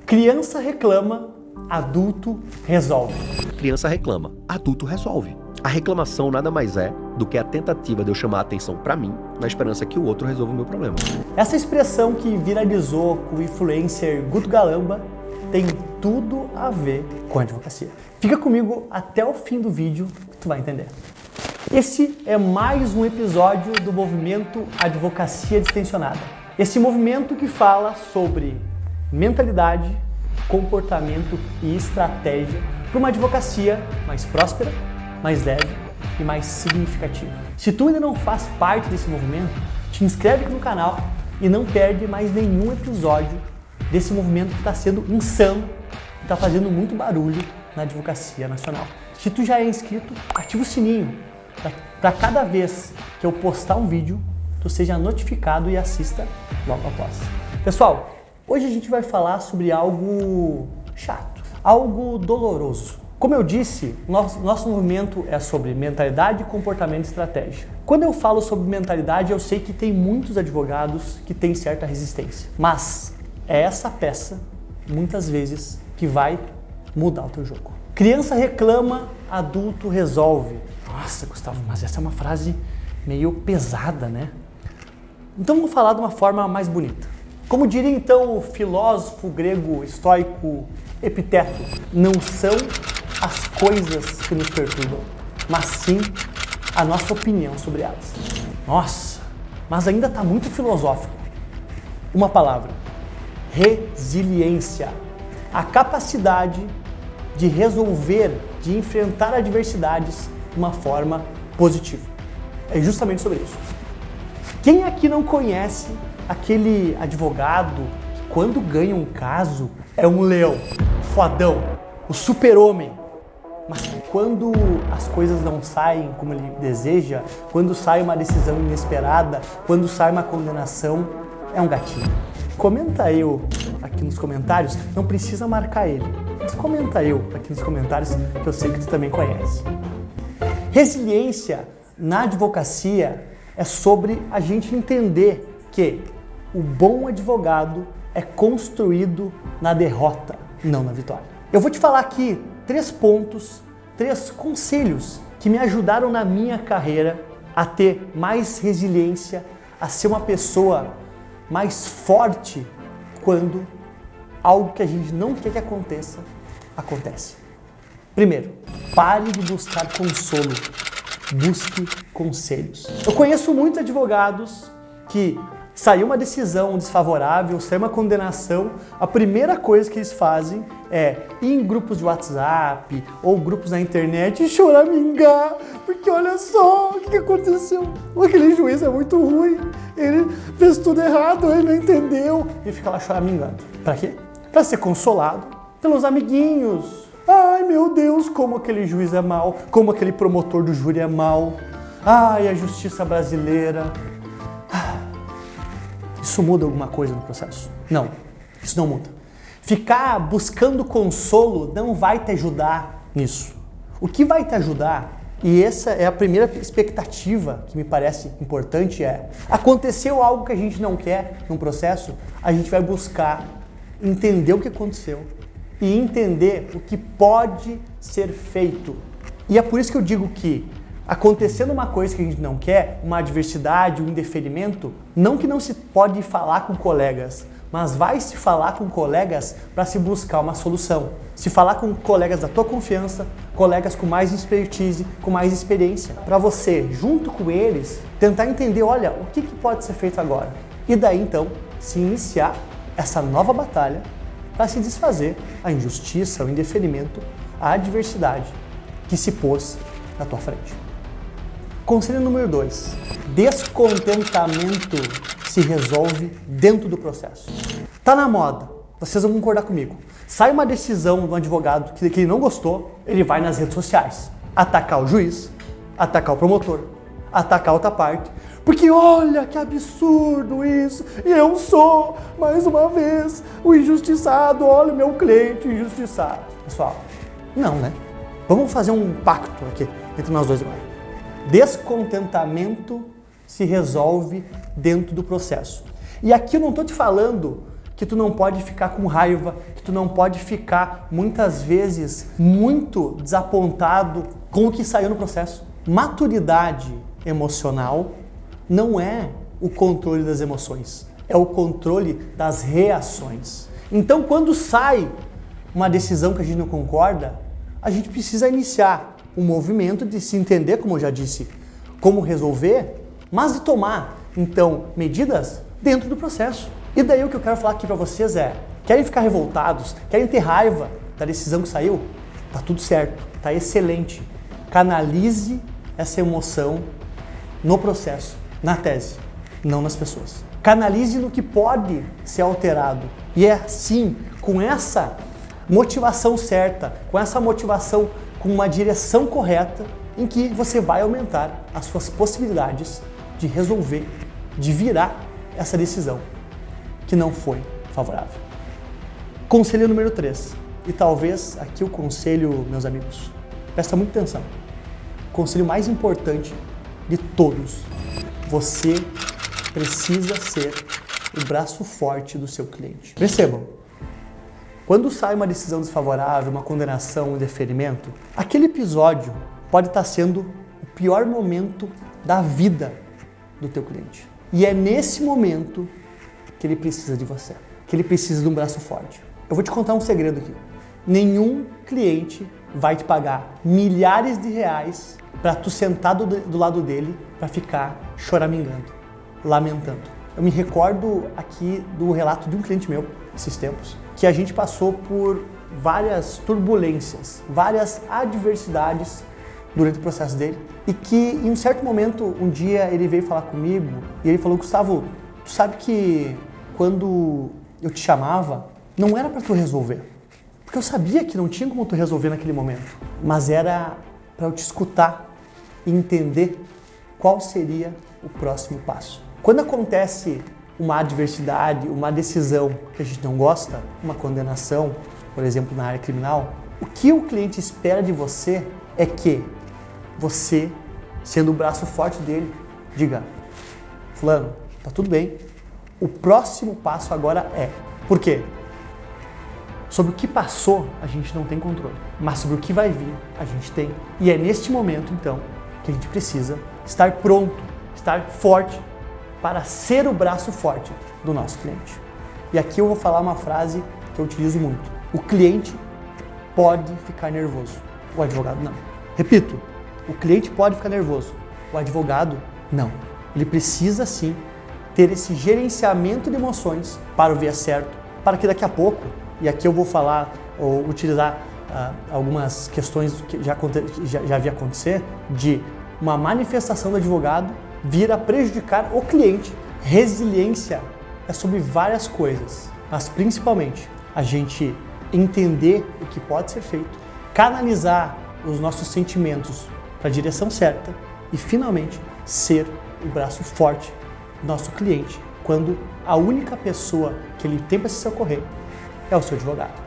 Criança reclama, adulto resolve. Criança reclama, adulto resolve. A reclamação nada mais é do que a tentativa de eu chamar a atenção para mim, na esperança que o outro resolva o meu problema. Essa expressão que viralizou com o influencer Guto Galamba tem tudo a ver com a advocacia. Fica comigo até o fim do vídeo que tu vai entender. Esse é mais um episódio do movimento Advocacia Distensionada. Esse movimento que fala sobre mentalidade, comportamento e estratégia para uma advocacia mais próspera, mais leve e mais significativa. Se tu ainda não faz parte desse movimento, te inscreve aqui no canal e não perde mais nenhum episódio desse movimento que está sendo insano e está fazendo muito barulho na advocacia nacional. Se tu já é inscrito, ativa o sininho para cada vez que eu postar um vídeo, tu seja notificado e assista logo após. Pessoal, hoje a gente vai falar sobre algo chato, algo doloroso. Como eu disse, nosso movimento é sobre mentalidade, comportamento e estratégia. Quando eu falo sobre mentalidade, eu sei que tem muitos advogados que têm certa resistência, mas é essa peça, muitas vezes, que vai mudar o teu jogo. Criança reclama, adulto resolve. Nossa, Gustavo, mas essa é uma frase meio pesada, né? Então vamos falar de uma forma mais bonita. Como diria então o filósofo grego estoico Epiteto, não são as coisas que nos perturbam, mas sim a nossa opinião sobre elas. Nossa, mas ainda está muito filosófico. Uma palavra: resiliência. A capacidade de resolver, de enfrentar adversidades de uma forma positiva. É justamente sobre isso. Quem aqui não conhece aquele advogado que quando ganha um caso é um leão, fodão, o super-homem, mas que quando as coisas não saem como ele deseja, quando sai uma decisão inesperada, quando sai uma condenação, é um gatinho? Comenta eu aqui nos comentários, não precisa marcar ele, mas comenta eu aqui nos comentários que eu sei que tu também conhece. Resiliência na advocacia é sobre a gente entender que o bom advogado é construído na derrota, não na vitória. Eu vou te falar aqui 3 pontos, 3 conselhos que me ajudaram na minha carreira a ter mais resiliência, a ser uma pessoa mais forte quando algo que a gente não quer que aconteça, acontece. Primeiro, pare de buscar consolo, busque conselhos. Eu conheço muitos advogados que saiu uma decisão desfavorável, saiu uma condenação, a primeira coisa que eles fazem é ir em grupos de WhatsApp ou grupos na internet e choramingar, porque olha só o que aconteceu. Aquele juiz é muito ruim, ele fez tudo errado, ele não entendeu. E fica lá choramingando. Para quê? Para ser consolado pelos amiguinhos. Ai meu Deus, como aquele juiz é mau, como aquele promotor do júri é mau. Ai, a justiça brasileira. Isso muda alguma coisa no processo? Não, isso não muda. Ficar buscando consolo não vai te ajudar nisso. O que vai te ajudar, e essa é a primeira expectativa que me parece importante, é: aconteceu algo que a gente não quer num processo, a gente vai buscar entender o que aconteceu e entender o que pode ser feito. E é por isso que eu digo que acontecendo uma coisa que a gente não quer, uma adversidade, um indeferimento, não que não se pode falar com colegas, mas vai se falar com colegas para se buscar uma solução. Se falar com colegas da tua confiança, colegas com mais expertise, com mais experiência, para você, junto com eles, tentar entender, olha, o que pode ser feito agora? E daí, então, se iniciar essa nova batalha para se desfazer a injustiça, o indeferimento, a adversidade que se pôs na tua frente. Conselho número 2. Descontentamento se resolve dentro do processo. Tá na moda, vocês vão concordar comigo. Sai uma decisão do advogado que ele não gostou, ele vai nas redes sociais atacar o juiz, atacar o promotor, atacar outra parte, porque olha que absurdo isso, e eu sou, mais uma vez, o injustiçado, olha o meu cliente injustiçado. Pessoal, não, né? Vamos fazer um pacto aqui entre nós dois agora. Descontentamento se resolve dentro do processo. E aqui eu não estou te falando que tu não pode ficar com raiva, que tu não pode ficar, muitas vezes, muito desapontado com o que saiu no processo. Maturidade emocional não é o controle das emoções, é o controle das reações. Então, quando sai uma decisão que a gente não concorda, a gente precisa iniciar um movimento de se entender, como eu já disse, como resolver, mas de tomar, então, medidas dentro do processo. E daí o que eu quero falar aqui para vocês é, querem ficar revoltados, querem ter raiva da decisão que saiu? Tá tudo certo, tá excelente. Canalize essa emoção no processo, na tese, não nas pessoas. Canalize no que pode ser alterado. E é assim, com essa motivação certa, com essa motivação com uma direção correta, em que você vai aumentar as suas possibilidades de resolver, de virar essa decisão que não foi favorável. Conselho número 3. E talvez aqui o conselho, meus amigos, presta muita atenção. O conselho mais importante de todos. Você precisa ser o braço forte do seu cliente. Percebam, quando sai uma decisão desfavorável, uma condenação, um deferimento, aquele episódio pode estar sendo o pior momento da vida do teu cliente. E é nesse momento que ele precisa de você, que ele precisa de um braço forte. Eu vou te contar um segredo aqui. Nenhum cliente vai te pagar milhares de reais para tu sentar do lado dele para ficar choramingando, lamentando. Eu me recordo aqui do relato de um cliente meu, esses tempos, que a gente passou por várias turbulências, várias adversidades durante o processo dele e que em um certo momento, um dia ele veio falar comigo e ele falou: Gustavo, tu sabe que quando eu te chamava, não era para tu resolver, porque eu sabia que não tinha como tu resolver naquele momento, mas era para eu te escutar e entender qual seria o próximo passo. Quando acontece uma adversidade, uma decisão que a gente não gosta, uma condenação, por exemplo, na área criminal, o que o cliente espera de você é que você, sendo o braço forte dele, diga: fulano, tá tudo bem, o próximo passo agora é... Por quê? Sobre o que passou, a gente não tem controle, mas sobre o que vai vir, a gente tem. E é neste momento, então, que a gente precisa estar pronto, estar forte, para ser o braço forte do nosso cliente. E aqui eu vou falar uma frase que eu utilizo muito. O cliente pode ficar nervoso, o advogado não. Repito, o cliente pode ficar nervoso, o advogado não. Ele precisa sim ter esse gerenciamento de emoções para o viés certo, para que daqui a pouco, e aqui eu vou falar ou utilizar algumas questões que já havia acontecer, de uma manifestação do advogado vir a prejudicar o cliente. Resiliência é sobre várias coisas, mas principalmente a gente entender o que pode ser feito, canalizar os nossos sentimentos para a direção certa e finalmente ser o braço forte do nosso cliente quando a única pessoa que ele tem para se socorrer é o seu advogado.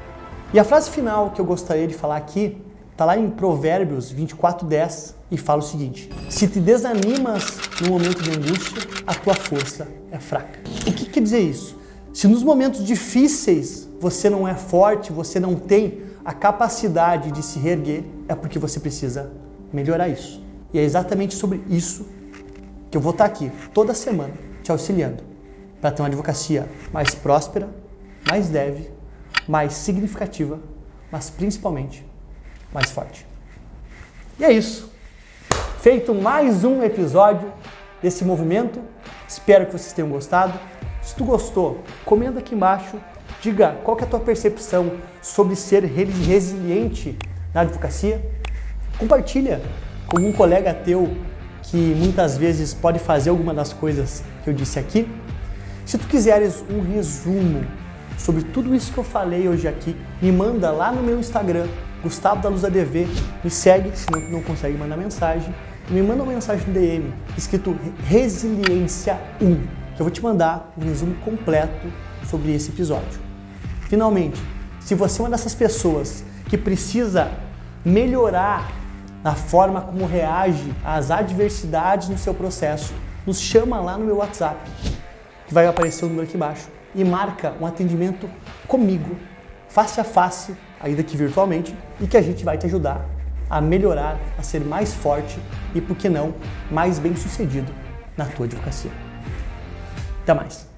E a frase final que eu gostaria de falar aqui está lá em Provérbios 24:10 e fala o seguinte: se te desanimas no momento de angústia, a tua força é fraca. O que quer dizer isso? Se nos momentos difíceis você não é forte, você não tem a capacidade de se reerguer, é porque você precisa melhorar isso. E é exatamente sobre isso que eu vou estar aqui toda semana te auxiliando para ter uma advocacia mais próspera, mais leve, mais significativa, mas principalmente mais forte. E é isso. Feito mais um episódio desse movimento. Espero que vocês tenham gostado. Se tu gostou, comenta aqui embaixo. Diga qual que é a tua percepção sobre ser resiliente na advocacia. Compartilha com algum colega teu que muitas vezes pode fazer alguma das coisas que eu disse aqui. Se tu quiseres um resumo sobre tudo isso que eu falei hoje aqui, me manda lá no meu Instagram, Gustavo da Luz ADV, me segue se não consegue mandar mensagem, e me manda uma mensagem no DM, escrito Resiliência 1, que eu vou te mandar um resumo completo sobre esse episódio. Finalmente, se você é uma dessas pessoas que precisa melhorar na forma como reage às adversidades no seu processo, nos chama lá no meu WhatsApp, que vai aparecer o número aqui embaixo. e marca um atendimento comigo, face a face, ainda que virtualmente, e que a gente vai te ajudar a melhorar, a ser mais forte e, por que não, mais bem-sucedido na tua advocacia. Até mais!